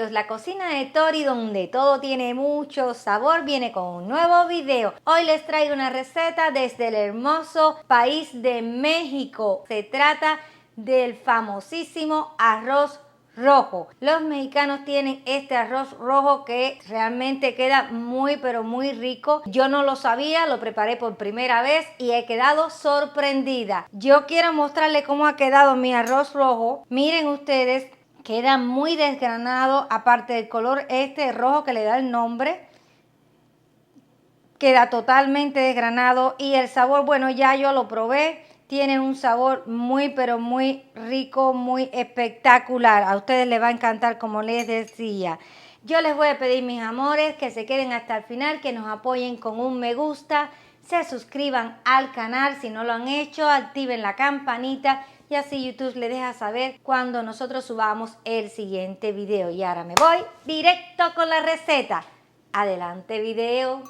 amigos, la cocina de Tori, donde todo tiene mucho sabor, viene con un nuevo video. Hoy les traigo una receta desde el hermoso país de México. Se trata del famosísimo arroz rojo. Los mexicanos tienen este arroz rojo que realmente queda muy pero muy rico. Yo no lo sabía, lo preparé por primera vez y he quedado sorprendida. Yo quiero mostrarles cómo ha quedado mi arroz rojo. Miren ustedes, queda muy desgranado, aparte del color este rojo que le da el nombre. Queda totalmente desgranado y el sabor, bueno, ya yo lo probé. Tiene un sabor muy pero muy rico, muy espectacular. A ustedes les va a encantar, como les decía. Yo les voy a pedir, mis amores, que se queden hasta el final, que nos apoyen con un me gusta, se suscriban al canal si no lo han hecho, activen la campanita y así YouTube les deja saber cuando nosotros subamos el siguiente video. Y ahora me voy directo con la receta. Adelante video.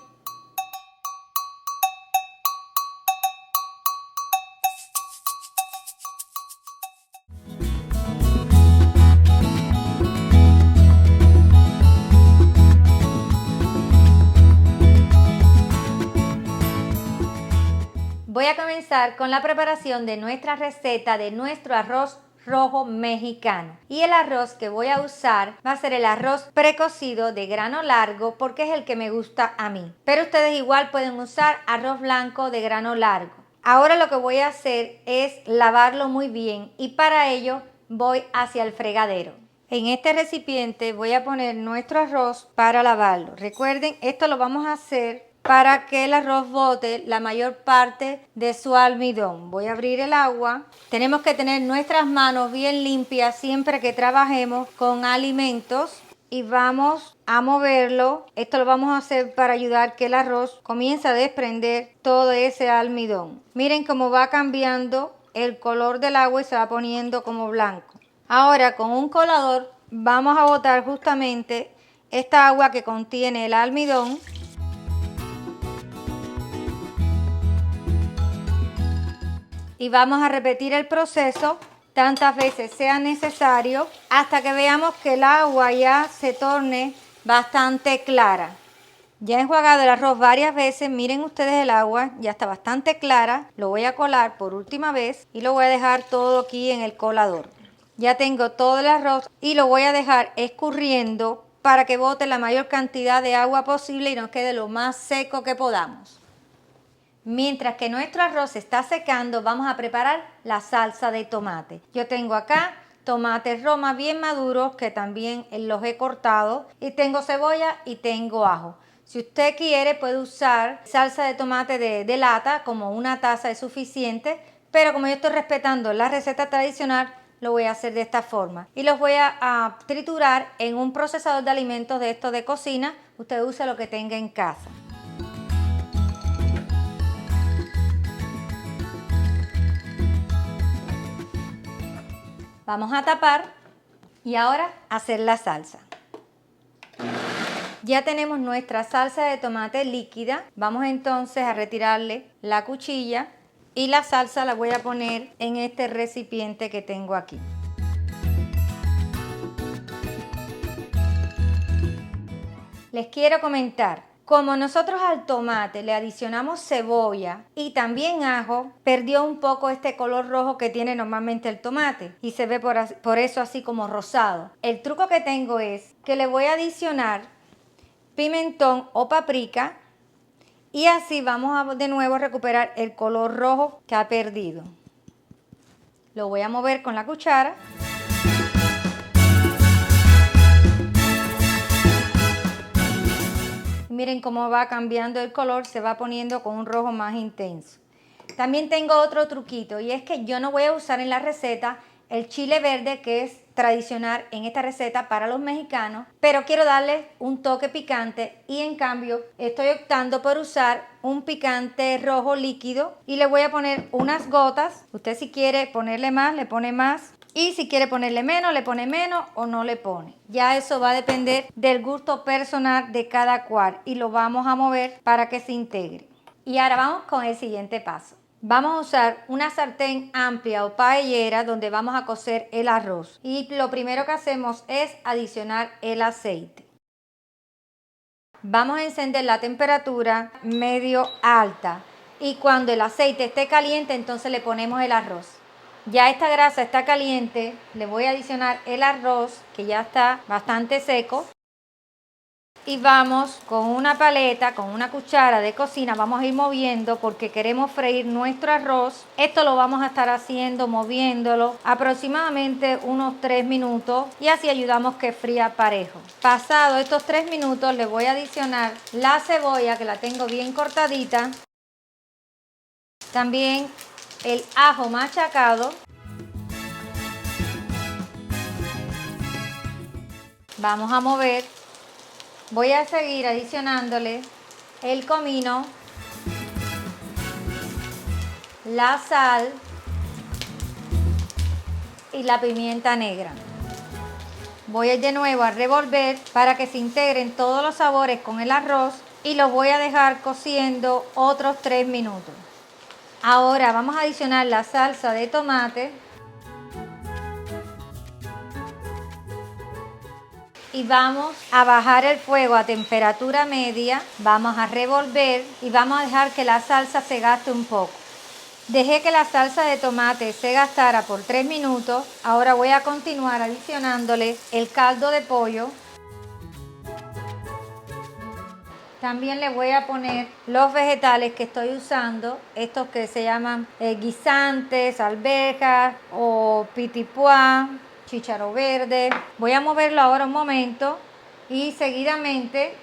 Voy a comenzar con la preparación de nuestra receta de nuestro arroz rojo mexicano. Y el arroz que voy a usar va a ser el arroz precocido de grano largo porque es el que me gusta a mí. Pero ustedes igual pueden usar arroz blanco de grano largo. Ahora lo que voy a hacer es lavarlo muy bien y para ello voy hacia el fregadero. En este recipiente voy a poner nuestro arroz para lavarlo. Recuerden, esto lo vamos a hacer para que el arroz bote la mayor parte de su almidón. Voy a abrir el agua. Tenemos que tener nuestras manos bien limpias siempre que trabajemos con alimentos y vamos a moverlo. Esto lo vamos a hacer para ayudar que el arroz comience a desprender todo ese almidón. Miren cómo va cambiando el color del agua y se va poniendo como blanco. Ahora con un colador vamos a botar justamente esta agua que contiene el almidón. Y vamos a repetir el proceso tantas veces sea necesario hasta que veamos que el agua ya se torne bastante clara. Ya he enjuagado el arroz varias veces, miren ustedes el agua, ya está bastante clara. Lo voy a colar por última vez y lo voy a dejar todo aquí en el colador. Ya tengo todo el arroz y lo voy a dejar escurriendo para que bote la mayor cantidad de agua posible y nos quede lo más seco que podamos. Mientras que nuestro arroz se está secando, vamos a preparar la salsa de tomate. Yo tengo acá tomates Roma bien maduros que también los he cortado y tengo cebolla y tengo ajo. Si usted quiere puede usar salsa de tomate de lata, como una taza es suficiente, pero como yo estoy respetando la receta tradicional, lo voy a hacer de esta forma. Y los voy a triturar en un procesador de alimentos de estos de cocina. Usted use lo que tenga en casa. Vamos a tapar y ahora hacer la salsa. Ya tenemos nuestra salsa de tomate líquida. Vamos entonces a retirarle la cuchilla y la salsa la voy a poner en este recipiente que tengo aquí. Les quiero comentar. Como nosotros al tomate le adicionamos cebolla y también ajo, perdió un poco este color rojo que tiene normalmente el tomate y se ve por eso así como rosado. El truco que tengo es que le voy a adicionar pimentón o paprika y así vamos a de nuevo recuperar el color rojo que ha perdido. Lo voy a mover con la cuchara. Miren cómo va cambiando el color, se va poniendo con un rojo más intenso. También tengo otro truquito y es que yo no voy a usar en la receta el chile verde que es tradicional en esta receta para los mexicanos, pero quiero darle un toque picante y en cambio estoy optando por usar un picante rojo líquido y le voy a poner unas gotas. Usted si quiere ponerle más, le pone más. Y si quiere ponerle menos, le pone menos o no le pone. Ya eso va a depender del gusto personal de cada cual y lo vamos a mover para que se integre. Y ahora vamos con el siguiente paso. Vamos a usar una sartén amplia o paellera donde vamos a cocer el arroz. Y lo primero que hacemos es adicionar el aceite. Vamos a encender la temperatura medio alta. Y cuando el aceite esté caliente, entonces le ponemos el arroz. Ya esta grasa está caliente, le voy a adicionar el arroz que ya está bastante seco. Y vamos con una paleta, con una cuchara de cocina, vamos a ir moviendo porque queremos freír nuestro arroz. Esto lo vamos a estar haciendo, moviéndolo aproximadamente unos 3 minutos y así ayudamos que fría parejo. Pasado estos 3 minutos le voy a adicionar la cebolla que la tengo bien cortadita. También el ajo machacado. Vamos a mover. Voy a seguir adicionándole el comino, la sal y la pimienta negra. Voy a ir de nuevo a revolver para que se integren todos los sabores con el arroz y lo voy a dejar cociendo otros 3 minutos. Ahora vamos a adicionar la salsa de tomate y vamos a bajar el fuego a temperatura media, vamos a revolver y vamos a dejar que la salsa se gaste un poco. Dejé que la salsa de tomate se gastara por 3 minutos, ahora voy a continuar adicionándole el caldo de pollo. También le voy a poner los vegetales que estoy usando, estos que se llaman guisantes, alberjas o pitipuá, chícharo verde. Voy a moverlo ahora un momento y seguidamente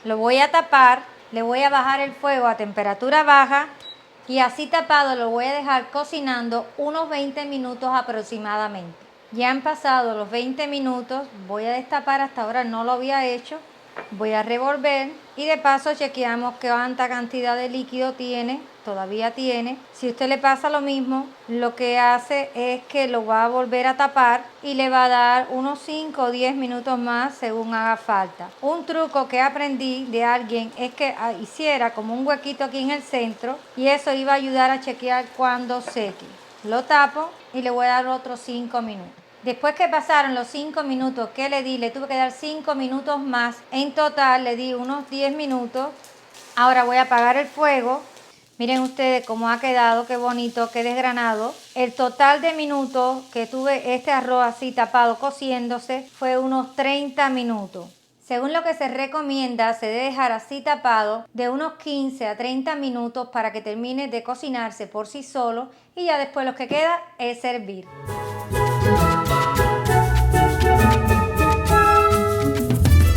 lo voy a tapar, le voy a bajar el fuego a temperatura baja y así tapado lo voy a dejar cocinando unos 20 minutos aproximadamente. Ya han pasado los 20 minutos, voy a destapar, hasta ahora no lo había hecho. Voy a revolver y de paso chequeamos cuánta cantidad de líquido tiene, todavía tiene. Si a usted le pasa lo mismo, lo que hace es que lo va a volver a tapar y le va a dar unos 5 o 10 minutos más según haga falta. Un truco que aprendí de alguien es que hiciera como un huequito aquí en el centro y eso iba a ayudar a chequear cuando seque. Lo tapo y le voy a dar otros 5 minutos. Después que pasaron los 5 minutos que le di, le tuve que dar 5 minutos más. En total le di unos 10 minutos. Ahora voy a apagar el fuego. Miren ustedes cómo ha quedado, qué bonito, qué desgranado. El total de minutos que tuve este arroz así tapado cociéndose fue unos 30 minutos. Según lo que se recomienda, se debe dejar así tapado de unos 15 a 30 minutos para que termine de cocinarse por sí solo y ya después lo que queda es servir.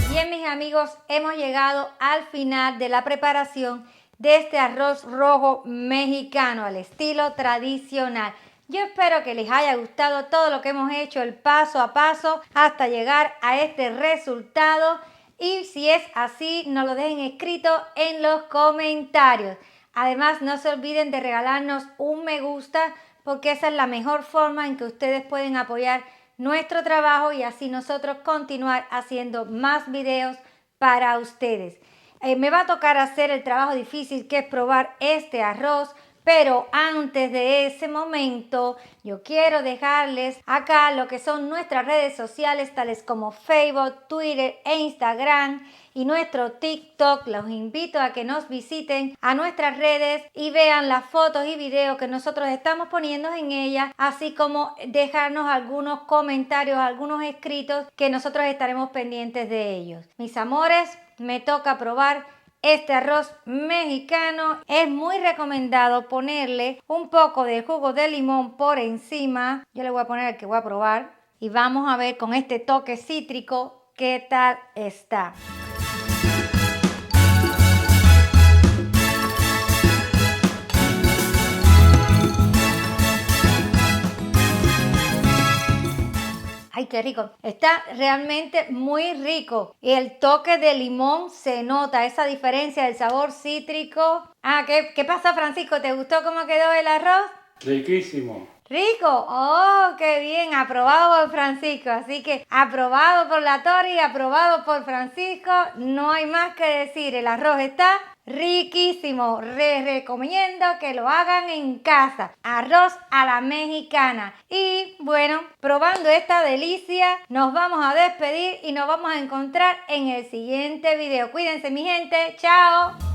Bien, mis amigos, hemos llegado al final de la preparación de este arroz rojo mexicano al estilo tradicional. Yo espero que les haya gustado todo lo que hemos hecho, el paso a paso hasta llegar a este resultado. Y si es así, nos lo dejen escrito en los comentarios. Además, no se olviden de regalarnos un me gusta porque esa es la mejor forma en que ustedes pueden apoyar nuestro trabajo y así nosotros continuar haciendo más videos para ustedes. Me va a tocar hacer el trabajo difícil que es probar este arroz, pero antes de ese momento yo quiero dejarles acá lo que son nuestras redes sociales tales como Facebook, Twitter e Instagram y nuestro TikTok. Los invito a que nos visiten a nuestras redes y vean las fotos y videos que nosotros estamos poniendo en ellas, así como dejarnos algunos comentarios, algunos escritos que nosotros estaremos pendientes de ellos. Mis amores, me toca probar este arroz mexicano. Es muy recomendado ponerle un poco de jugo de limón por encima. Yo le voy a poner el que voy a probar y vamos a ver con este toque cítrico qué tal está. ¡Ay, qué rico! Está realmente muy rico. Y el toque de limón se nota, esa diferencia del sabor cítrico. ¿Qué pasa, Francisco? ¿Te gustó cómo quedó el arroz? Riquísimo. Rico, oh, qué bien, aprobado por Francisco, así que aprobado por la Tori, aprobado por Francisco, no hay más que decir, el arroz está riquísimo, recomiendo que lo hagan en casa, arroz a la mexicana. Y bueno, probando esta delicia, nos vamos a despedir y nos vamos a encontrar en el siguiente video. Cuídense mi gente, chao.